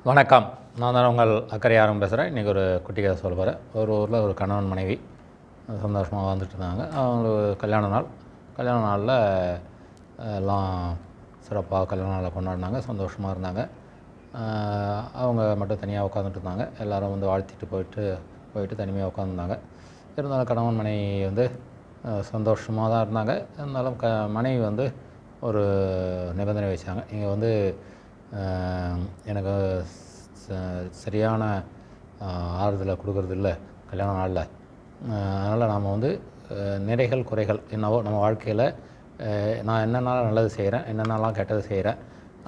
வணக்கம். நான் தான் உங்கள் அக்கறையாரும் பேசுகிறேன். இன்றைக்கி ஒரு குட்டி கதை சொல்ல போகிறேன். ஒரு ஊரில் ஒரு கணவன் மனைவி சந்தோஷமாக வாழ்ந்துட்டு இருந்தாங்க. அவங்களுக்கு கல்யாண நாளில் எல்லாம் சிறப்பாக கல்யாண நாளை கொண்டாடினாங்க, சந்தோஷமாக இருந்தாங்க. அவங்க மட்டும் தனியாக உட்காந்துட்டு இருந்தாங்க. எல்லோரும் வந்து வாழ்த்திட்டு போயிட்டு தனிமையாக உட்காந்துருந்தாங்க. இருந்தாலும் கணவன் மனைவி வந்து சந்தோஷமாக தான் இருந்தாங்க. இருந்தாலும் மனைவி வந்து ஒரு நிபந்தனை வச்சாங்க. இங்கே வந்து எனக்கு சரியான ஆறுதலை கொடுக்கறது இல்லை கல்யாண நாளில். அதனால் நாம் வந்து நிறைகள் குறைகள் என்னவோ நம்ம வாழ்க்கையில் நான் என்னென்னலாம் நல்லது செய்கிறேன், என்னென்னலாம் கெட்டது செய்கிறேன்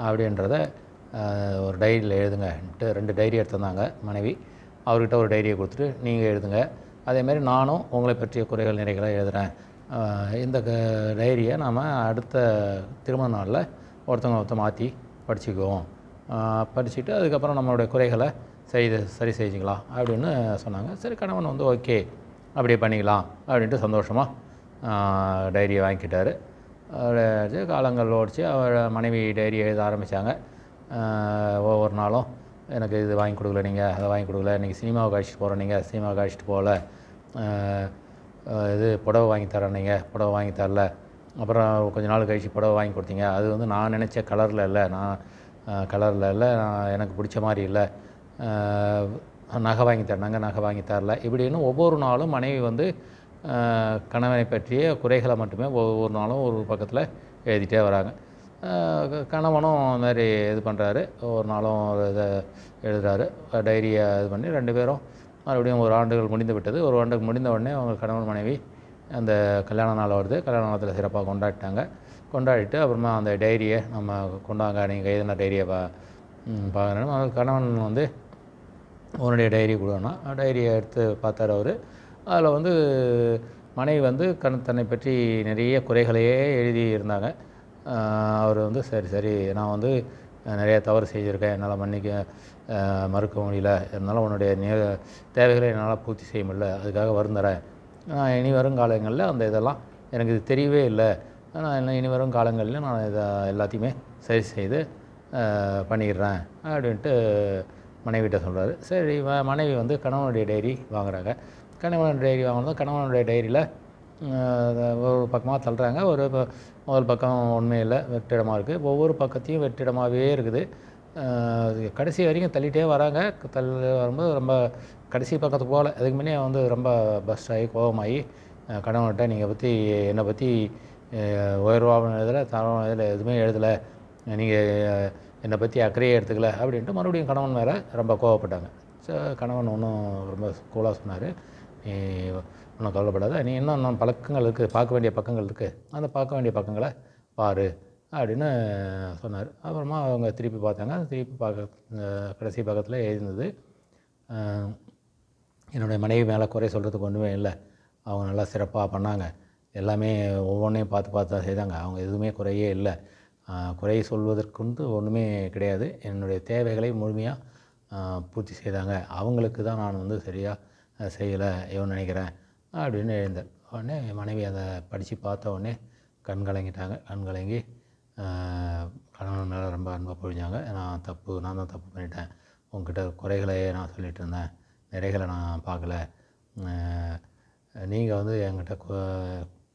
அப்படின்றத ஒரு டைரியில் எழுதுங்கன்ட்டு 2 டைரி எடுத்திருந்தாங்க மனைவி. அவர்கிட்ட ஒரு டைரியை கொடுத்துட்டு நீங்கள் எழுதுங்க, அதேமாரி நானும் உங்களை பற்றிய குறைகள் நிறைகளை எழுதுகிறேன். இந்த டைரியை நாம் அடுத்த திருமண நாளில் ஒருத்தர் மாற்றி படிச்சுக்குவோம். படிச்சுட்டு அதுக்கப்புறம் நம்மளுடைய குறைகளை சரி செஞ்சுக்கலாம் அப்படின்னு சொன்னாங்க. சரி, கணவன் வந்து ஓகே அப்படியே பண்ணிக்கலாம் அப்படின்ட்டு சந்தோஷமாக டைரியை வாங்கிக்கிட்டார். காலங்கள் ஓடிச்சு. அவர் மனைவி டைரி எழுத ஆரம்பித்தாங்க. ஒவ்வொரு நாளும் எனக்கு இது வாங்கி கொடுக்கல, நீங்கள் அதை வாங்கி கொடுக்கல, இன்றைக்கி சினிமாவுக்கு அழைச்சிட்டு போகிறோம், நீங்கள் சினிமாவுக்கு அழைச்சிட்டு போகல, இது புடவை வாங்கி தரேன், நீங்கள் புடவை வாங்கி தரல, அப்புறம் கொஞ்சம் நாள் கழிச்சு புடவை வாங்கி கொடுத்தீங்க, அது வந்து நான் நினச்ச கலரில் இல்லை, நான் எனக்கு பிடிச்ச மாதிரி இல்லை, நகை வாங்கி தரேன், நகை வாங்கி தரல, இப்படின்னு ஒவ்வொரு நாளும் மனைவி வந்து கணவனை பற்றிய குறைகளை மட்டுமே ஒவ்வொரு நாளும் ஒரு பக்கத்தில் எழுதிட்டே வராங்க. கணவனும் அது மாதிரி இது பண்ணுறாரு. ஒவ்வொரு நாளும் இதை எழுதுகிறாரு, டைரியை இது பண்ணி 2 பேரும் மறுபடியும் ஒரு ஆண்டுகள் முடிந்து விட்டது. ஒரு ஆண்டுக்கு முடிந்த உடனே அவங்க கணவன் மனைவி அந்த கல்யாண நாள் வருது. கல்யாண நாளத்தில் சிறப்பாக கொண்டாடிட்டு அப்புறமா அந்த டைரியை நம்ம கொண்டாங்க, நீங்கள் எழுதின டைரியை பார்க்கணும். கணவன் வந்து உன்னுடைய டைரி கொடுக்கணும். டைரியை எடுத்து பார்த்தார் அவர். அதில் வந்து மனைவி வந்து தன்னை பற்றி நிறைய குறைகளையே எழுதி இருந்தாங்க. அவர் வந்து சரி நான் வந்து நிறைய தவறு செஞ்சுருக்கேன், என்னால் மறுக்க முடியல, இருந்தாலும் உன்னுடைய தேவைகளை என்னால் பூர்த்தி செய்ய முடியல, அதுக்காக வருந்துறேன். நான் இனி வரும் காலங்களில் அந்த இதெல்லாம் எனக்கு இது தெரியவே இல்லை, நான் இனி வரும் காலங்களில் நான் இதை எல்லாத்தையுமே சரி செய்து பண்ணிடுறேன் அப்படின்ட்டு மனைவிட்ட சொல்கிறாரு. சரி, மனைவி வந்து கணவனுடைய டைரி வாங்குகிறாங்க. கணவனுடைய டைரி வாங்கினதும் கணவனுடைய டைரியில் ஒரு பக்கமாக தள்ளுறாங்க. முதல் பக்கம் உண்மையில் வெற்றிடமாக இருக்குது. ஒவ்வொரு பக்கத்தையும் வெற்றிடமாகவே இருக்குது. கடைசி வரைக்கும் தள்ளிகிட்டே வராங்க. வரும்போது ரொம்ப கடைசி பக்கத்துக்கு போகல, அதுக்கு முன்னே வந்து ரொம்ப பஸ்ட் ஆகி கோபமாகி கணவன்கிட்ட நீங்கள் என்னை பற்றி உயர்வான எழுதலை, தரமான இதில் எதுவுமே எழுதலை, நீங்கள் என்னை பற்றி அக்கறையே எடுத்துக்கல அப்படின்ட்டு மறுபடியும் கணவன் மேலே ரொம்ப கோவப்பட்டாங்க. கணவன் ஒன்றும் ரொம்ப கூலாக சொன்னார், நீ ஒன்றும் கவலைப்படாத, நீ இன்னும் பழக்கங்கள் இருக்குது, பார்க்க வேண்டிய பக்கங்கள் இருக்குது, அந்த பார்க்க வேண்டிய பக்கங்களை பாரு அப்படின்னு சொன்னார். அப்புறமா அவங்க திருப்பி பார்த்தாங்க. திருப்பி கடைசி பக்கத்தில் எழுதினது, என்னுடைய மனைவி மேலே குறை சொல்கிறதுக்கு ஒன்றுமே இல்லை, அவங்க நல்லா சிறப்பாக பண்ணாங்க, எல்லாமே ஒவ்வொன்றையும் பார்த்து தான் செய்தாங்க, அவங்க எதுவுமே குறையே இல்லை, குறை சொல்வதற்குண்டு ஒன்றுமே கிடையாது, என்னுடைய தேவைகளை முழுமையாக பூர்த்தி செய்தாங்க, அவங்களுக்கு தான் நான் வந்து சரியாக செய்யலை இவன் நினைக்கிறேன் அப்படின்னு எழுந்தார். உடனே மனைவி அதை படித்து பார்த்த உடனே கண் கலங்கி கணவன் மேலே ரொம்ப அன்பாக பொழிஞ்சாங்க. நான் தான் தப்பு பண்ணிட்டேன், உங்ககிட்ட குறைகளையே நான் சொல்லிகிட்டு இருந்தேன், நிறைகளை நான் பார்க்கல, நீங்கள் வந்து என்கிட்ட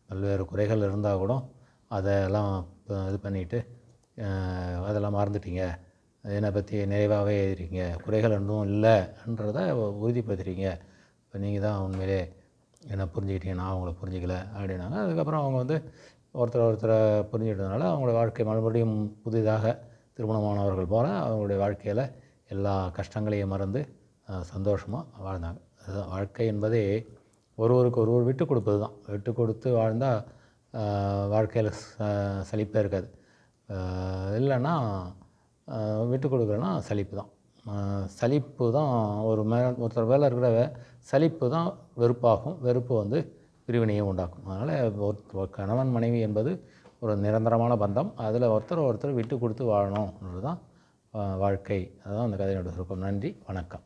பல்வேறு குறைகள் இருந்தால் கூட அதெல்லாம் இது பண்ணிவிட்டு அதெல்லாம் மறந்துட்டீங்க, என்னை பற்றி நிறைவாகவே எழுதிருக்கீங்க, குறைகள் ஒன்றும் இல்லைன்றத உறுதிப்படுத்துறீங்க, இப்போ நீங்கள் தான் உண்மையிலே என்னை புரிஞ்சுக்கிட்டீங்க, நான் அவங்கள புரிஞ்சிக்கல அப்படின்னாங்க. அதுக்கப்புறம் அவங்க வந்து ஒருத்தரை புரிஞ்சுக்கிட்டதுனால அவங்களோட வாழ்க்கை மறுபடியும் புதிதாக திருமணமானவர்கள் போல அவங்களுடைய வாழ்க்கையில் எல்லா கஷ்டங்களையும் மறந்து சந்தோஷமாக வாழ்ந்தாங்க. அதுதான் வாழ்க்கை என்பதே ஒருவருக்கு ஒருவர் விட்டு கொடுப்பது தான். விட்டு கொடுத்து வாழ்ந்தால் வாழ்க்கையில் சலிப்பே இருக்காது. இல்லைன்னா விட்டு கொடுக்கலன்னா சலிப்பு தான். சலிப்பு தான் ஒருத்தர் மேலே இருக்கிற சலிப்பு தான் வெறுப்பாகும், வெறுப்பு வந்து பிரிவினையை உண்டாக்கும். அதனால் கணவன் மனைவி என்பது ஒரு நிரந்தரமான பந்தம், அதில் ஒருத்தர் விட்டு கொடுத்து வாழணும்ன்றது தான் வாழ்க்கை. அதுதான் அந்த கதையோட சுருக்கம். நன்றி, வணக்கம்.